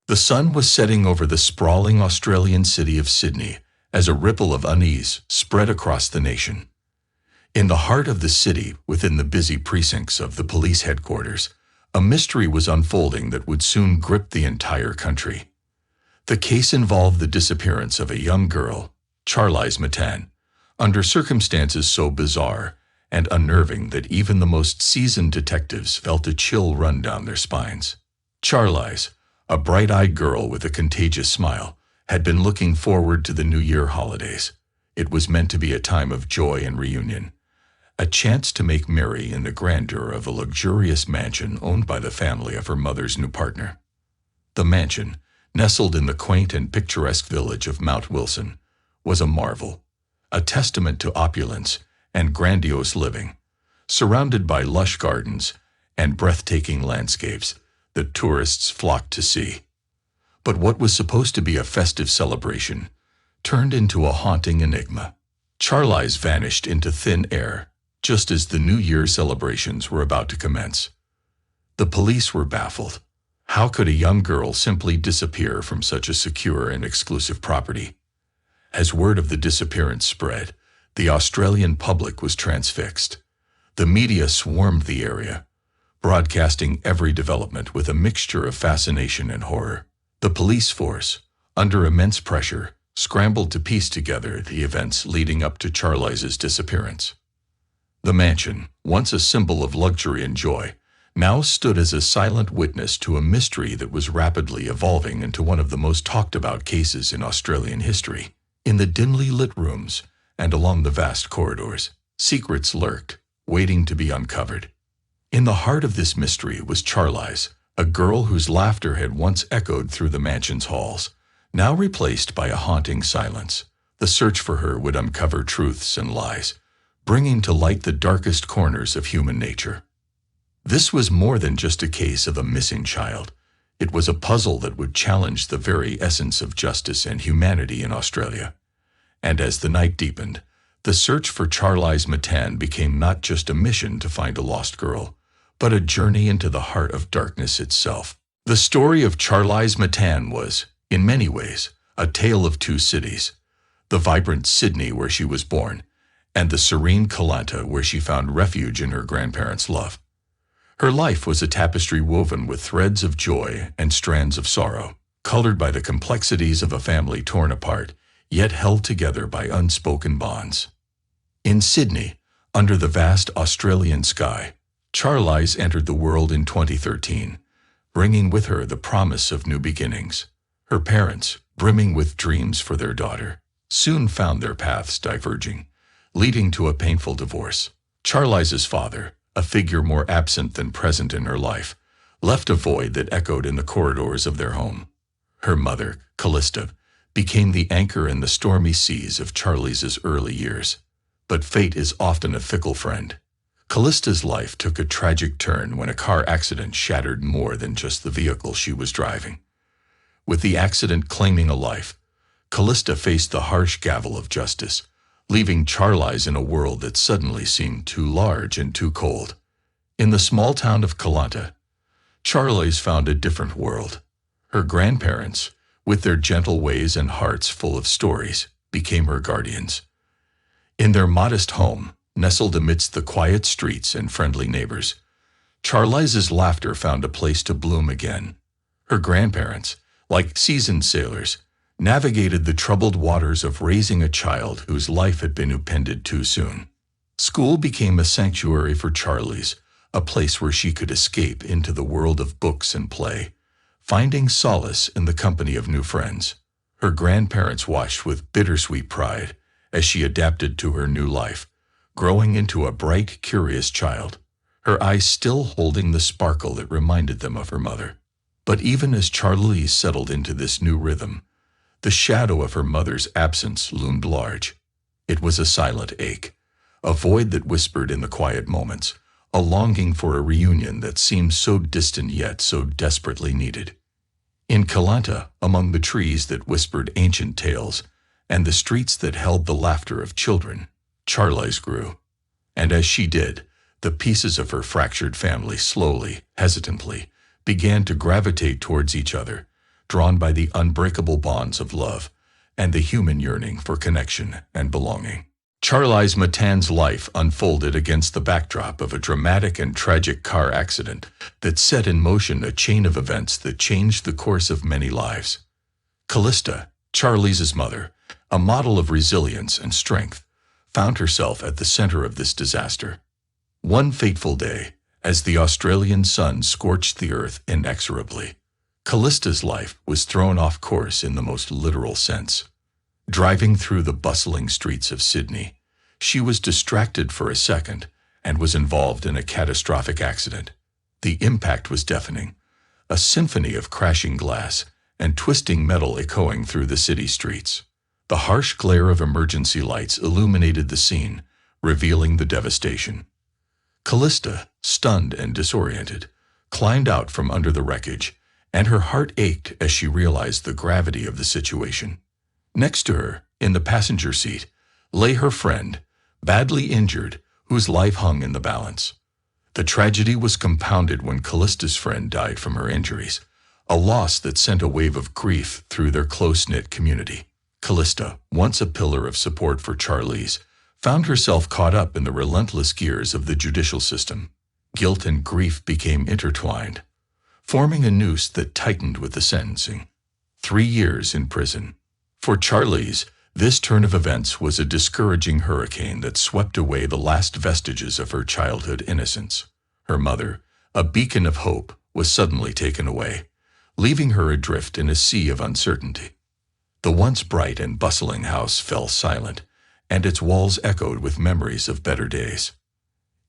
The sun was setting over the sprawling Australian city of Sydney as a ripple of unease spread across the nation. In the heart of the city, within the busy precincts of the police headquarters, a mystery was unfolding that would soon grip the entire country. The case involved the disappearance of a young girl, Charlize Matan, under circumstances so bizarre and unnerving that even the most seasoned detectives felt a chill run down their spines. Charlize, a bright-eyed girl with a contagious smile, had been looking forward to the New Year holidays. It was meant to be a time of joy and reunion, a chance to make merry in the grandeur of a luxurious mansion owned by the family of her mother's new partner. The mansion, nestled in the quaint and picturesque village of Mount Wilson, was a marvel, a testament to opulence and grandiose living, surrounded by lush gardens and breathtaking landscapes that tourists flocked to see. But what was supposed to be a festive celebration turned into a haunting enigma. Charlize vanished into thin air just as the New Year celebrations were about to commence. The police were baffled. How could a young girl simply disappear from such a secure and exclusive property? As word of the disappearance spread, the Australian public was transfixed. The media swarmed the area, broadcasting every development with a mixture of fascination and horror. The police force, under immense pressure, scrambled to piece together the events leading up to Charlize's disappearance. The mansion, once a symbol of luxury and joy, now stood as a silent witness to a mystery that was rapidly evolving into one of the most talked-about cases in Australian history. In the dimly lit rooms and along the vast corridors, secrets lurked, waiting to be uncovered. In the heart of this mystery was Charlize, a girl whose laughter had once echoed through the mansion's halls, now replaced by a haunting silence. The search for her would uncover truths and lies, bringing to light the darkest corners of human nature. This was more than just a case of a missing child. It was a puzzle that would challenge the very essence of justice and humanity in Australia. And as the night deepened, the search for Charlize Matan became not just a mission to find a lost girl, but a journey into the heart of darkness itself. The story of Charlize Matan was, in many ways, a tale of two cities: the vibrant Sydney where she was born, and the serene Kalanta where she found refuge in her grandparents' love. Her life was a tapestry woven with threads of joy and strands of sorrow, colored by the complexities of a family torn apart, yet held together by unspoken bonds. In Sydney, under the vast Australian sky, Charlize entered the world in 2013, bringing with her the promise of new beginnings. Her parents, brimming with dreams for their daughter, soon found their paths diverging, leading to a painful divorce. Charlize's father, a figure more absent than present in her life, left a void that echoed in the corridors of their home. Her mother, Calista, became the anchor in the stormy seas of Charlize's early years. But fate is often a fickle friend. Calista's life took a tragic turn when a car accident shattered more than just the vehicle she was driving. With the accident claiming a life, Calista faced the harsh gavel of justice, leaving Charlize in a world that suddenly seemed too large and too cold. In the small town of Kalanta, Charlize found a different world. Her grandparents, with their gentle ways and hearts full of stories, became her guardians. In their modest home, nestled amidst the quiet streets and friendly neighbors, Charlize's laughter found a place to bloom again. Her grandparents, like seasoned sailors, navigated the troubled waters of raising a child whose life had been upended too soon. School became a sanctuary for Charlize, a place where she could escape into the world of books and play, finding solace in the company of new friends. Her grandparents watched with bittersweet pride as she adapted to her new life, growing into a bright, curious child, her eyes still holding the sparkle that reminded them of her mother. But even as Charlize settled into this new rhythm, the shadow of her mother's absence loomed large. It was a silent ache, a void that whispered in the quiet moments, a longing for a reunion that seemed so distant yet so desperately needed. In Kalanta, among the trees that whispered ancient tales and the streets that held the laughter of children, Charlize grew. And as she did, the pieces of her fractured family slowly, hesitantly, began to gravitate towards each other, drawn by the unbreakable bonds of love and the human yearning for connection and belonging. Charlize Matan's life unfolded against the backdrop of a dramatic and tragic car accident that set in motion a chain of events that changed the course of many lives. Calista, Charlize's mother, a model of resilience and strength, found herself at the center of this disaster. One fateful day, as the Australian sun scorched the earth inexorably, Calista's life was thrown off course in the most literal sense. Driving through the bustling streets of Sydney, she was distracted for a second and was involved in a catastrophic accident. The impact was deafening, a symphony of crashing glass and twisting metal echoing through the city streets. The harsh glare of emergency lights illuminated the scene, revealing the devastation. Calista, stunned and disoriented, climbed out from under the wreckage, and her heart ached as she realized the gravity of the situation. Next to her, in the passenger seat, lay her friend, badly injured, whose life hung in the balance. The tragedy was compounded when Calista's friend died from her injuries, a loss that sent a wave of grief through their close-knit community. Calista, once a pillar of support for Charlize, found herself caught up in the relentless gears of the judicial system. Guilt and grief became intertwined, forming a noose that tightened with the sentencing. 3 years in prison. For Charlize, this turn of events was a discouraging hurricane that swept away the last vestiges of her childhood innocence. Her mother, a beacon of hope, was suddenly taken away, leaving her adrift in a sea of uncertainty. The once bright and bustling house fell silent, and its walls echoed with memories of better days.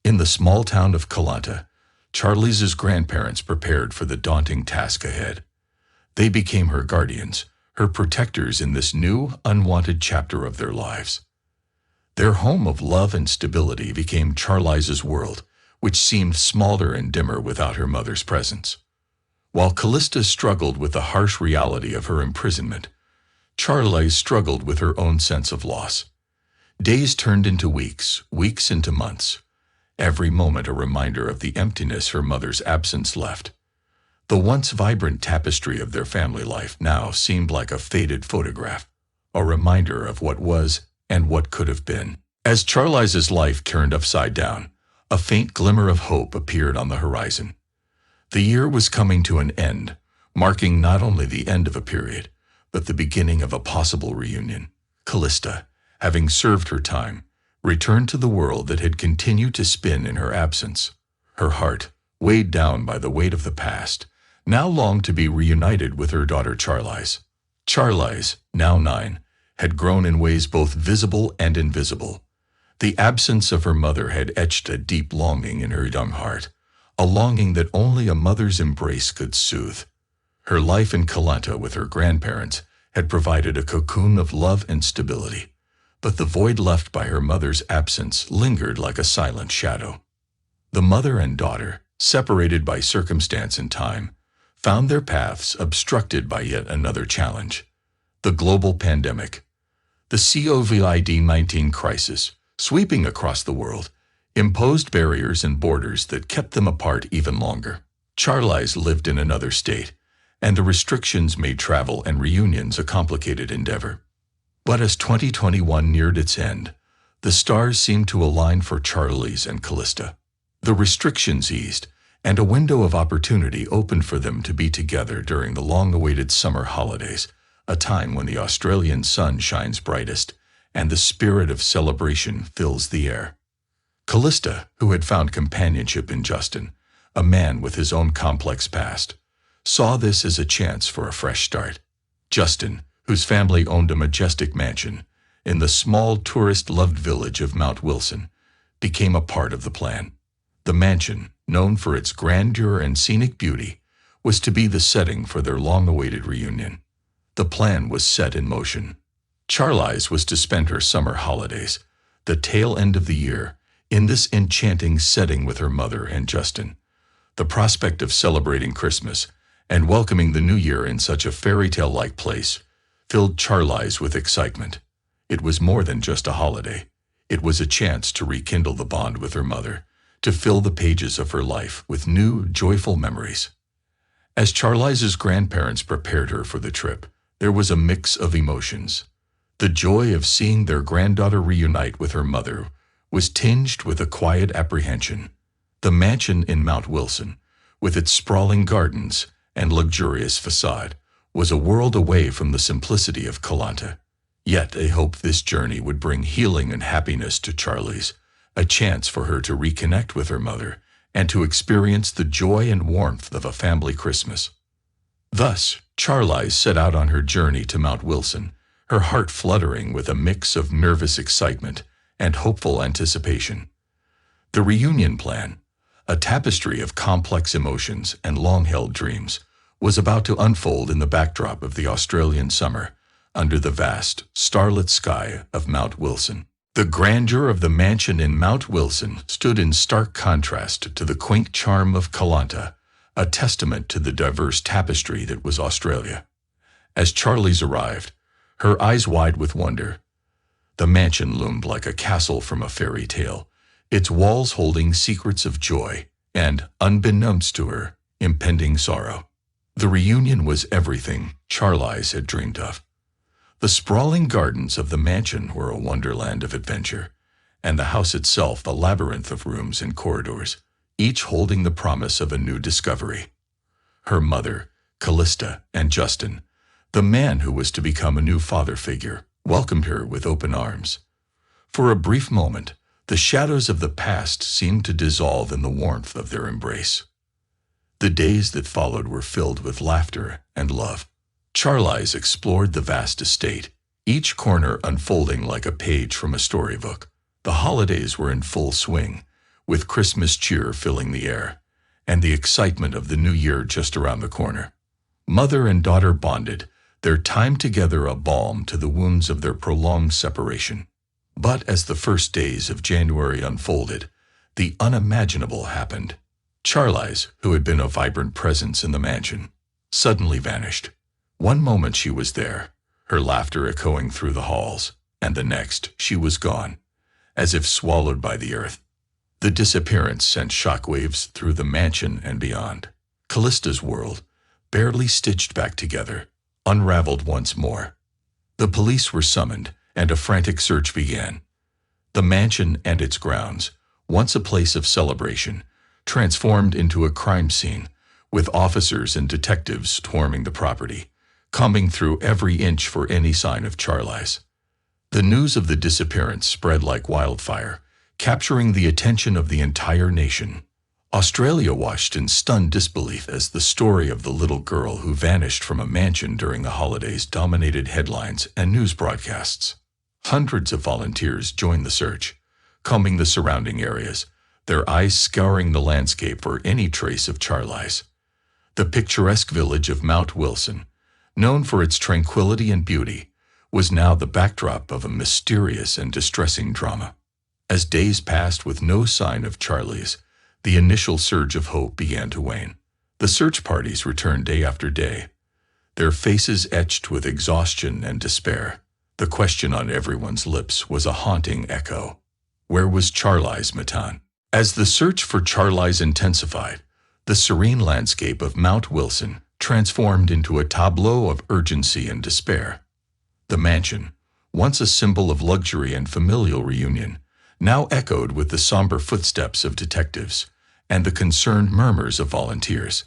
In the small town of Kalanta, Charlize's grandparents prepared for the daunting task ahead. They became her guardians, her protectors in this new, unwanted chapter of their lives. Their home of love and stability became Charlize's world, which seemed smaller and dimmer without her mother's presence. While Calista struggled with the harsh reality of her imprisonment, Charlize struggled with her own sense of loss. Days turned into weeks, weeks into months, every moment a reminder of the emptiness her mother's absence left. The once vibrant tapestry of their family life now seemed like a faded photograph, a reminder of what was and what could have been. As Charlize's life turned upside down, a faint glimmer of hope appeared on the horizon. The year was coming to an end, marking not only the end of a period, but the beginning of a possible reunion. Calista, having served her time, returned to the world that had continued to spin in her absence. Her heart, weighed down by the weight of the past, now longed to be reunited with her daughter Charlize. Charlize, now 9, had grown in ways both visible and invisible. The absence of her mother had etched a deep longing in her young heart, a longing that only a mother's embrace could soothe. Her life in Kalanta with her grandparents had provided a cocoon of love and stability, but the void left by her mother's absence lingered like a silent shadow. The mother and daughter, separated by circumstance and time, found their paths obstructed by yet another challenge: the global pandemic. The COVID-19 crisis, sweeping across the world, imposed barriers and borders that kept them apart even longer. Charlize lived in another state, and the restrictions made travel and reunions a complicated endeavor. But as 2021 neared its end, the stars seemed to align for Charlize and Calista. The restrictions eased, and a window of opportunity opened for them to be together during the long-awaited summer holidays, a time when the Australian sun shines brightest and the spirit of celebration fills the air. Calista, who had found companionship in Justin, a man with his own complex past, saw this as a chance for a fresh start. Justin, whose family owned a majestic mansion in the small tourist-loved village of Mount Wilson, became a part of the plan. The mansion, known for its grandeur and scenic beauty, was to be the setting for their long-awaited reunion. The plan was set in motion. Charlize was to spend her summer holidays, the tail end of the year, in this enchanting setting with her mother and Justin. The prospect of celebrating Christmas and welcoming the new year in such a fairy tale-like place filled Charlize with excitement. It was more than just a holiday. It was a chance to rekindle the bond with her mother, to fill the pages of her life with new, joyful memories. As Charlize's grandparents prepared her for the trip, there was a mix of emotions. The joy of seeing their granddaughter reunite with her mother was tinged with a quiet apprehension. The mansion in Mount Wilson, with its sprawling gardens and luxurious facade, was a world away from the simplicity of Kalanta. Yet they hoped this journey would bring healing and happiness to Charlize, a chance for her to reconnect with her mother and to experience the joy and warmth of a family Christmas. Thus, Charlize set out on her journey to Mount Wilson, her heart fluttering with a mix of nervous excitement and hopeful anticipation. The reunion plan, a tapestry of complex emotions and long-held dreams, was about to unfold in the backdrop of the Australian summer, under the vast, starlit sky of Mount Wilson. The grandeur of the mansion in Mount Wilson stood in stark contrast to the quaint charm of Kalanta, a testament to the diverse tapestry that was Australia. As Charlize arrived, her eyes wide with wonder, the mansion loomed like a castle from a fairy tale, its walls holding secrets of joy and, unbeknownst to her, impending sorrow. The reunion was everything Charlize had dreamed of. The sprawling gardens of the mansion were a wonderland of adventure, and the house itself a labyrinth of rooms and corridors, each holding the promise of a new discovery. Her mother, Calista, and Justin, the man who was to become a new father figure, welcomed her with open arms. For a brief moment, the shadows of the past seemed to dissolve in the warmth of their embrace. The days that followed were filled with laughter and love. Charlize explored the vast estate, each corner unfolding like a page from a storybook. The holidays were in full swing, with Christmas cheer filling the air, and the excitement of the new year just around the corner. Mother and daughter bonded, their time together a balm to the wounds of their prolonged separation. But as the first days of January unfolded, the unimaginable happened. Charlize, who had been a vibrant presence in the mansion, suddenly vanished. One moment she was there, her laughter echoing through the halls, and the next she was gone, as if swallowed by the earth. The disappearance sent shockwaves through the mansion and beyond. Calista's world, barely stitched back together, unraveled once more. The police were summoned, and a frantic search began. The mansion and its grounds, once a place of celebration, transformed into a crime scene, with officers and detectives swarming the property, combing through every inch for any sign of Charlize. The news of the disappearance spread like wildfire, capturing the attention of the entire nation. Australia watched in stunned disbelief as the story of the little girl who vanished from a mansion during the holidays dominated headlines and news broadcasts. Hundreds of volunteers joined the search, combing the surrounding areas, their eyes scouring the landscape for any trace of Charlize. The picturesque village of Mount Wilson, known for its tranquility and beauty, was now the backdrop of a mysterious and distressing drama. As days passed with no sign of Charlize, the initial surge of hope began to wane. The search parties returned day after day, their faces etched with exhaustion and despair. The question on everyone's lips was a haunting echo. Where was Charlize Matan? As the search for Charlize intensified, the serene landscape of Mount Wilson transformed into a tableau of urgency and despair. The mansion, once a symbol of luxury and familial reunion, now echoed with the somber footsteps of detectives and the concerned murmurs of volunteers.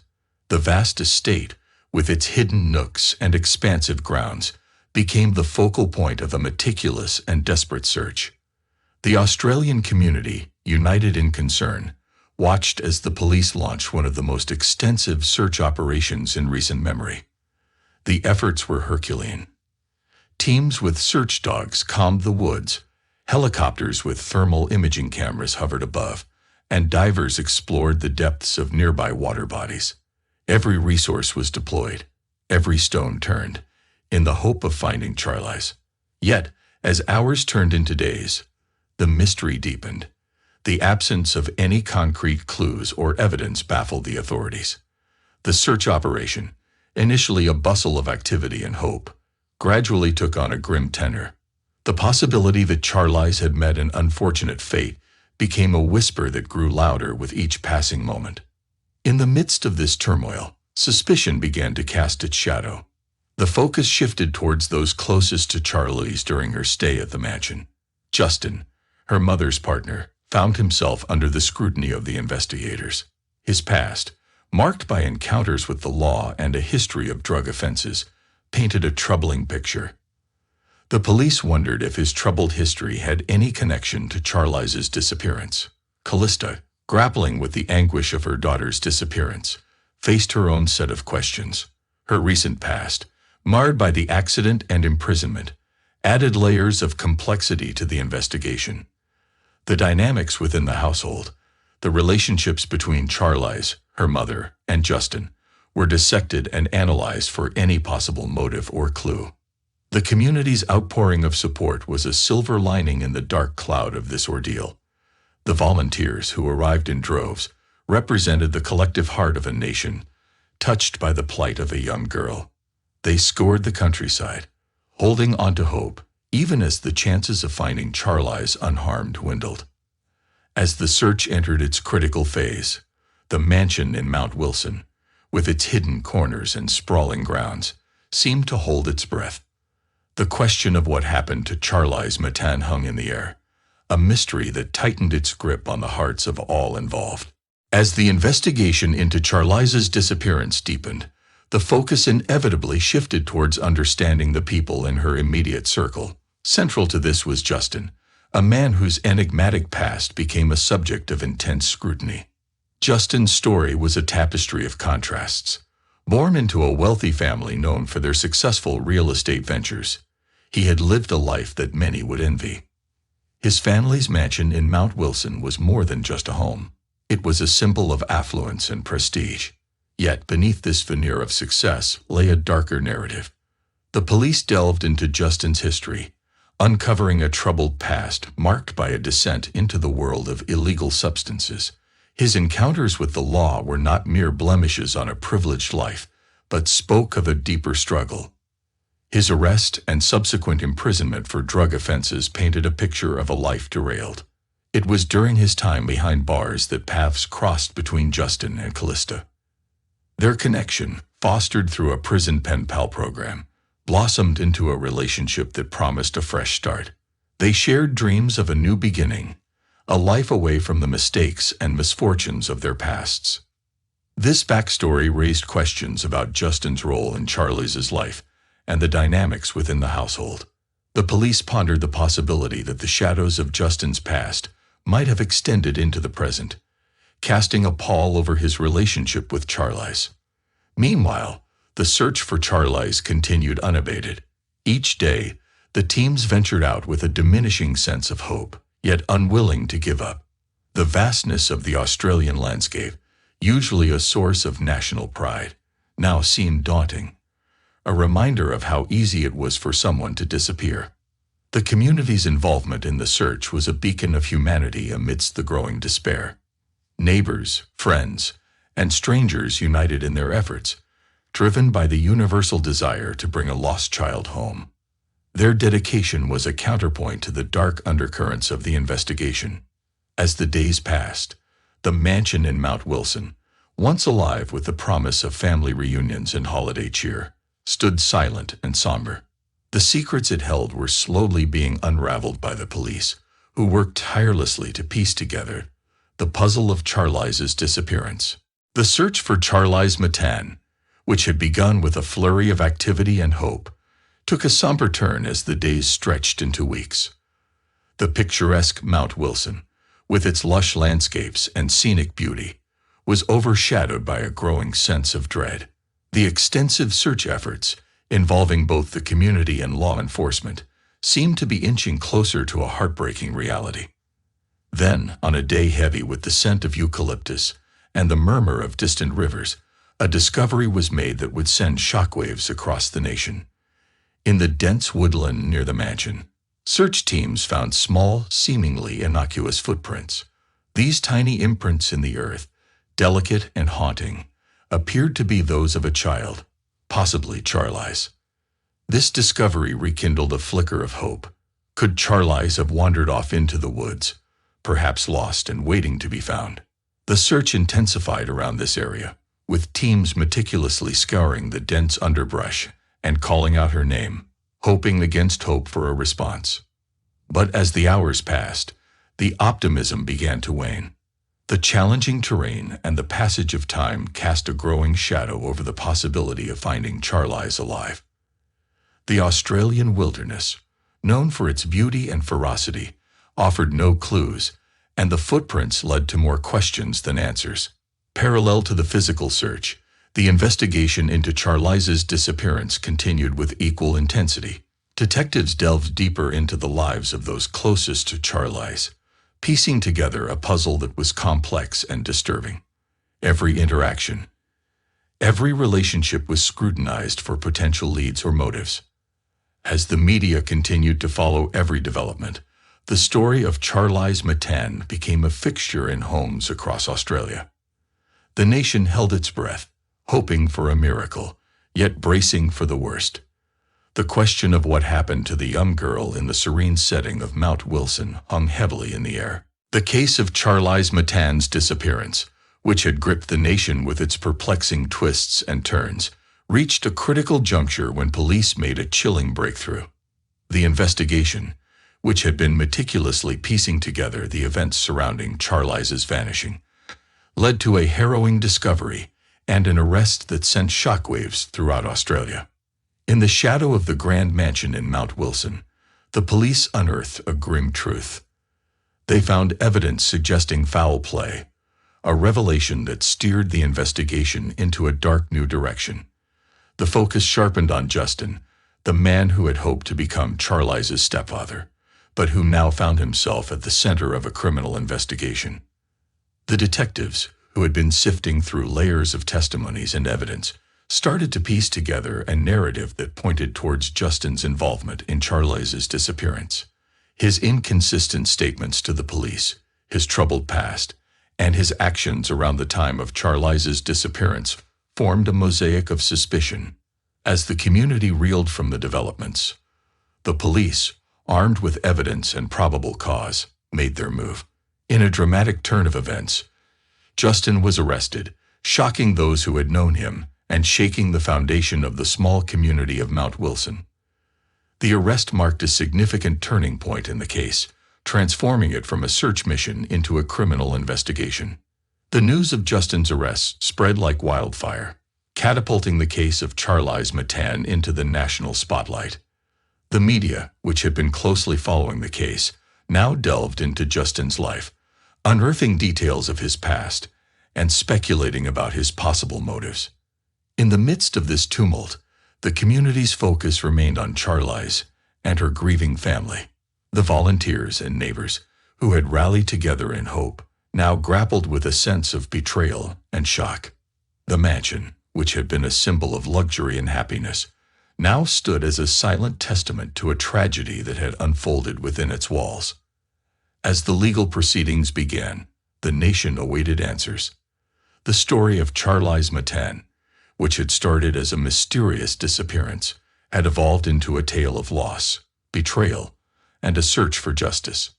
The vast estate, with its hidden nooks and expansive grounds, became the focal point of a meticulous and desperate search. The Australian community, united in concern, watched as the police launched one of the most extensive search operations in recent memory. The efforts were Herculean. Teams with search dogs combed the woods, helicopters with thermal imaging cameras hovered above, and divers explored the depths of nearby water bodies. Every resource was deployed, every stone turned, in the hope of finding Charlize. Yet, as hours turned into days, the mystery deepened. The absence of any concrete clues or evidence baffled the authorities. The search operation, initially a bustle of activity and hope, gradually took on a grim tenor. The possibility that Charlize had met an unfortunate fate became a whisper that grew louder with each passing moment. In the midst of this turmoil, suspicion began to cast its shadow. The focus shifted towards those closest to Charlize during her stay at the mansion. Justin, her mother's partner, found himself under the scrutiny of the investigators. His past, marked by encounters with the law and a history of drug offenses, painted a troubling picture. The police wondered if his troubled history had any connection to Charlize's disappearance. Calista, grappling with the anguish of her daughter's disappearance, faced her own set of questions. Her recent past, marred by the accident and imprisonment, added layers of complexity to the investigation. The dynamics within the household, the relationships between Charlize, her mother, and Justin, were dissected and analyzed for any possible motive or clue. The community's outpouring of support was a silver lining in the dark cloud of this ordeal. The volunteers, who arrived in droves, represented the collective heart of a nation, touched by the plight of a young girl. They scoured the countryside, holding on to hope, even as the chances of finding Charlize unharmed dwindled. As the search entered its critical phase, the mansion in Mount Wilson, with its hidden corners and sprawling grounds, seemed to hold its breath. The question of what happened to Charlize Matan hung in the air, a mystery that tightened its grip on the hearts of all involved. As the investigation into Charlize's disappearance deepened, the focus inevitably shifted towards understanding the people in her immediate circle. Central to this was Justin, a man whose enigmatic past became a subject of intense scrutiny. Justin's story was a tapestry of contrasts. Born into a wealthy family known for their successful real estate ventures, he had lived a life that many would envy. His family's mansion in Mount Wilson was more than just a home. It was a symbol of affluence and prestige. Yet beneath this veneer of success lay a darker narrative. The police delved into Justin's history, uncovering a troubled past marked by a descent into the world of illegal substances. His encounters with the law were not mere blemishes on a privileged life, but spoke of a deeper struggle. His arrest and subsequent imprisonment for drug offenses painted a picture of a life derailed. It was during his time behind bars that paths crossed between Justin and Calista. Their connection, fostered through a prison pen pal program, blossomed into a relationship that promised a fresh start. They shared dreams of a new beginning, a life away from the mistakes and misfortunes of their pasts. This backstory raised questions about Justin's role in Charlize's life and the dynamics within the household. The police pondered the possibility that the shadows of Justin's past might have extended into the present, casting a pall over his relationship with Charlize. Meanwhile, the search for Charlize continued unabated. Each day, the teams ventured out with a diminishing sense of hope, yet unwilling to give up. The vastness of the Australian landscape, usually a source of national pride, now seemed daunting, a reminder of how easy it was for someone to disappear. The community's involvement in the search was a beacon of humanity amidst the growing despair. Neighbors, friends, and strangers united in their efforts, driven by the universal desire to bring a lost child home. Their dedication was a counterpoint to the dark undercurrents of the investigation. As the days passed, the mansion in Mount Wilson, once alive with the promise of family reunions and holiday cheer, stood silent and somber. The secrets it held were slowly being unraveled by the police, who worked tirelessly to piece together the puzzle of Charlize's disappearance. The search for Charlize Matan, which had begun with a flurry of activity and hope, took a somber turn as the days stretched into weeks. The picturesque Mount Wilson, with its lush landscapes and scenic beauty, was overshadowed by a growing sense of dread. The extensive search efforts, involving both the community and law enforcement, seemed to be inching closer to a heartbreaking reality. Then, on a day heavy with the scent of eucalyptus and the murmur of distant rivers, a discovery was made that would send shockwaves across the nation. In the dense woodland near the mansion, search teams found small, seemingly innocuous footprints. These tiny imprints in the earth, delicate and haunting, appeared to be those of a child, possibly Charlize. This discovery rekindled a flicker of hope. Could Charlize have wandered off into the woods, perhaps lost and waiting to be found? The search intensified around this area, with teams meticulously scouring the dense underbrush and calling out her name, hoping against hope for a response. But as the hours passed, the optimism began to wane. The challenging terrain and the passage of time cast a growing shadow over the possibility of finding Charlize alive. The Australian wilderness, known for its beauty and ferocity, offered no clues, and the footprints led to more questions than answers. Parallel to the physical search, the investigation into Charlize's disappearance continued with equal intensity. Detectives delved deeper into the lives of those closest to Charlize, piecing together a puzzle that was complex and disturbing. Every interaction, every relationship was scrutinized for potential leads or motives. As the media continued to follow every development, the story of Charlize Matan became a fixture in homes across Australia. The nation held its breath, hoping for a miracle, yet bracing for the worst. The question of what happened to the young girl in the serene setting of Mount Wilson hung heavily in the air. The case of Charlize Matan's disappearance, which had gripped the nation with its perplexing twists and turns, reached a critical juncture when police made a chilling breakthrough. The investigation, which had been meticulously piecing together the events surrounding Charlize's vanishing, led to a harrowing discovery and an arrest that sent shockwaves throughout Australia. In the shadow of the Grand Mansion in Mount Wilson, the police unearthed a grim truth. They found evidence suggesting foul play, a revelation that steered the investigation into a dark new direction. The focus sharpened on Justin, the man who had hoped to become Charlize's stepfather, but who now found himself at the center of a criminal investigation. The detectives, who had been sifting through layers of testimonies and evidence, started to piece together a narrative that pointed towards Justin's involvement in Charlize's disappearance. His inconsistent statements to the police, his troubled past, and his actions around the time of Charlize's disappearance formed a mosaic of suspicion. As the community reeled from the developments, the police, armed with evidence and probable cause, made their move. In a dramatic turn of events, Justin was arrested, shocking those who had known him and shaking the foundation of the small community of Mount Wilson. The arrest marked a significant turning point in the case, transforming it from a search mission into a criminal investigation. The news of Justin's arrest spread like wildfire, catapulting the case of Charlize Matan into the national spotlight. The media, which had been closely following the case, now delved into Justin's life, unearthing details of his past and speculating about his possible motives. In the midst of this tumult, the community's focus remained on Charlize and her grieving family. The volunteers and neighbors, who had rallied together in hope, now grappled with a sense of betrayal and shock. The mansion, which had been a symbol of luxury and happiness, now stood as a silent testament to a tragedy that had unfolded within its walls. As the legal proceedings began, the nation awaited answers. The story of Charlize Matan, which had started as a mysterious disappearance, had evolved into a tale of loss, betrayal, and a search for justice.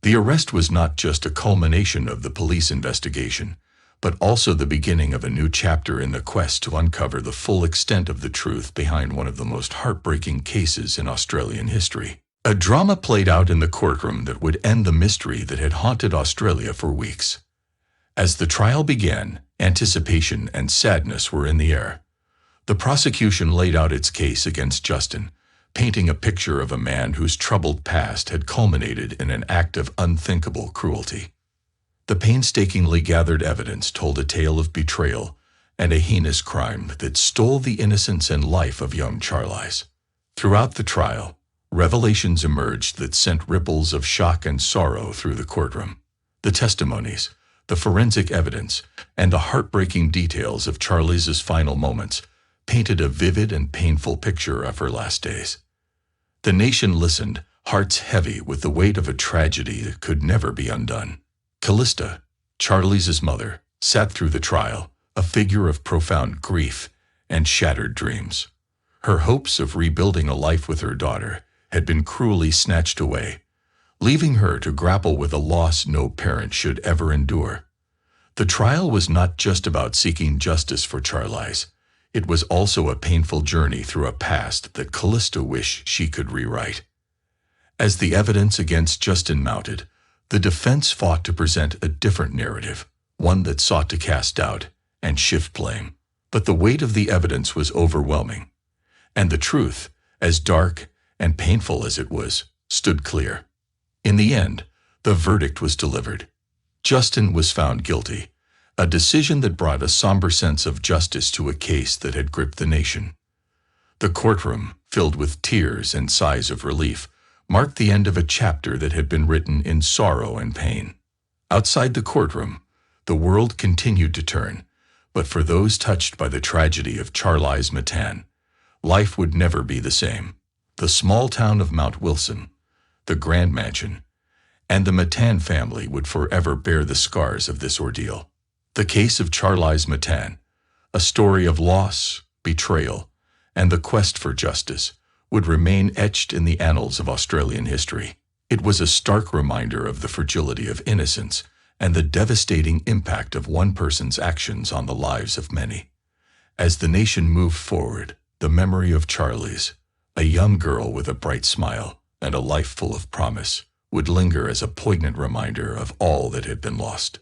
The arrest was not just a culmination of the police investigation, but also the beginning of a new chapter in the quest to uncover the full extent of the truth behind one of the most heartbreaking cases in Australian history. A drama played out in the courtroom that would end the mystery that had haunted Australia for weeks. As the trial began, anticipation and sadness were in the air. The prosecution laid out its case against Justin, painting a picture of a man whose troubled past had culminated in an act of unthinkable cruelty. The painstakingly gathered evidence told a tale of betrayal and a heinous crime that stole the innocence and life of young Charlize. Throughout the trial, revelations emerged that sent ripples of shock and sorrow through the courtroom. The testimonies, the forensic evidence, and the heartbreaking details of Charlize's final moments painted a vivid and painful picture of her last days. The nation listened, hearts heavy with the weight of a tragedy that could never be undone. Calista, Charlize's mother, sat through the trial, a figure of profound grief and shattered dreams. Her hopes of rebuilding a life with her daughter had been cruelly snatched away, leaving her to grapple with a loss no parent should ever endure. The trial was not just about seeking justice for Charlize. It was also a painful journey through a past that Calista wished she could rewrite. As the evidence against Justin mounted, the defense fought to present a different narrative, one that sought to cast doubt and shift blame. But the weight of the evidence was overwhelming, and the truth, as dark and painful as it was, stood clear. In the end, the verdict was delivered. Justin was found guilty, a decision that brought a somber sense of justice to a case that had gripped the nation. The courtroom, filled with tears and sighs of relief, marked the end of a chapter that had been written in sorrow and pain. Outside the courtroom, the world continued to turn, but for those touched by the tragedy of Charlize Matan, life would never be the same. The small town of Mount Wilson, the Grand Mansion, and the Matan family would forever bear the scars of this ordeal. The case of Charlize Matan, a story of loss, betrayal, and the quest for justice, would remain etched in the annals of Australian history. It was a stark reminder of the fragility of innocence and the devastating impact of one person's actions on the lives of many. As the nation moved forward, the memory of Charlize, a young girl with a bright smile and a life full of promise, would linger as a poignant reminder of all that had been lost.